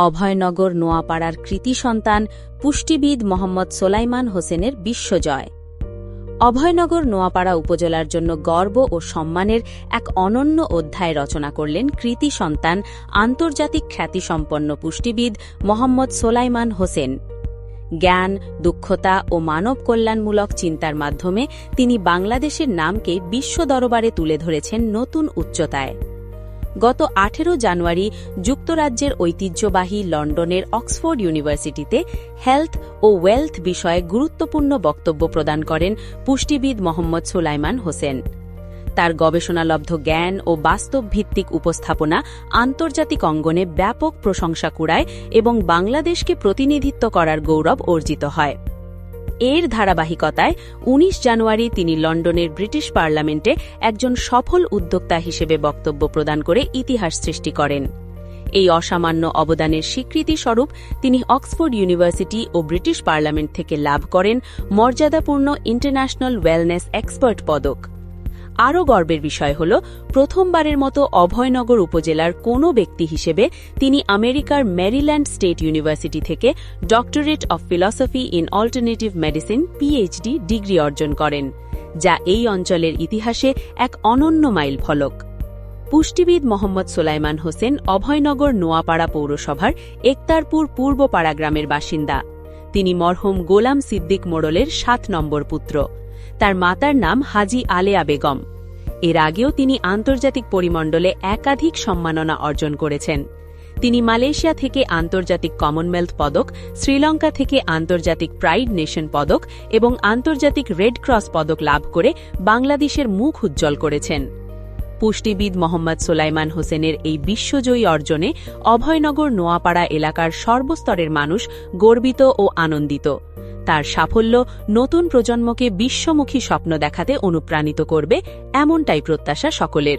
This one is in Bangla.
অভয়নগর নোয়াপাড়ার কৃতি সন্তান পুষ্টিবিদ মোহাম্মদ সোলাইমান হোসেনের বিশ্বজয়। অভয়নগর নোয়াপাড়া উপজেলার জন্য গর্ব ও সম্মানের এক অনন্য অধ্যায় রচনা করলেন কৃতি সন্তান আন্তর্জাতিক খ্যাতিসম্পন্ন পুষ্টিবিদ মোহাম্মদ সোলাইমান হোসেন। জ্ঞান, দক্ষতা ও মানব কল্যাণমূলক চিন্তার মাধ্যমে তিনি বাংলাদেশের নামকে বিশ্ব দরবারে তুলে ধরেছেন নতুন উচ্চতায়। গত 18 জানুয়ারি যুক্তরাজ্যের ঐতিহ্যবাহী লন্ডনের অক্সফোর্ড ইউনিভার্সিটিতে হেলথ ও ওয়েলথ বিষয়ে গুরুত্বপূর্ণ বক্তব্য প্রদান করেন পুষ্টিবিদ মোহাম্মদ সোলাইমান হোসেন। তার গবেষণালব্ধ জ্ঞান ও বাস্তবভিত্তিক উপস্থাপনা আন্তর্জাতিক অঙ্গনে ব্যাপক প্রশংসা কুড়ায় এবং বাংলাদেশকে প্রতিনিধিত্ব করার গৌরব অর্জিত হয়। এর ধারাবাহিকতায় 19 জানুয়ারি তিনি লন্ডনের ব্রিটিশ পার্লামেন্টে একজন সফল উদ্যোক্তা হিসেবে বক্তব্য প্রদান করে ইতিহাস সৃষ্টি করেন। এই অসামান্য অবদানের স্বীকৃতি স্বরূপ তিনি অক্সফোর্ড ইউনিভার্সিটি ও ব্রিটিশ পার্লামেন্ট থেকে লাভ করেন মর্যাদাপূর্ণ ইন্টারন্যাশনাল ওয়েলনেস এক্সপার্ট পদক। আরও গর্বের বিষয় হল, প্রথমবারের মতো অভয়নগর উপজেলার কোনো ব্যক্তি হিসেবে তিনি আমেরিকার মেরিল্যান্ড স্টেট ইউনিভার্সিটি থেকে doctorate of philosophy in alternative medicine PhD degree অর্জন করেন, যা এই অঞ্চলের ইতিহাসে এক অনন্য মাইল ফলক। পুষ্টিবিদ মোহাম্মদ সোলাইমান হোসেন অভয়নগর নোয়াপাড়া পৌরসভার একতারপুর পূর্বপাড়া গ্রামের বাসিন্দা। তিনি মরহুম গোলাম সিদ্দিক মোড়লের 7 নম্বর পুত্র। তার মাতার নাম হাজি আলেয়া বেগম। এর আগেও তিনি আন্তর্জাতিক পরিমণ্ডলে একাধিক সম্মাননা অর্জন করেছেন। তিনি মালয়েশিয়া থেকে আন্তর্জাতিক কমনওয়েলথ পদক, শ্রীলঙ্কা থেকে আন্তর্জাতিক প্রাইড নেশন পদক এবং আন্তর্জাতিক রেড ক্রস পদক লাভ করে বাংলাদেশের মুখ উজ্জ্বল করেছেন। পুষ্টিবিদ মোহাম্মদ সোলাইমান হোসেনের এই বিশ্বজয়ী অর্জনে অভয়নগর নোয়াপাড়া এলাকার সর্বস্তরের মানুষ গর্বিত ও আনন্দিত। তার সাফল্য নতুন প্রজন্মকে বিশ্বমুখী স্বপ্ন দেখাতে অনুপ্রাণিত করবে, এমনটাই প্রত্যাশা সকলের।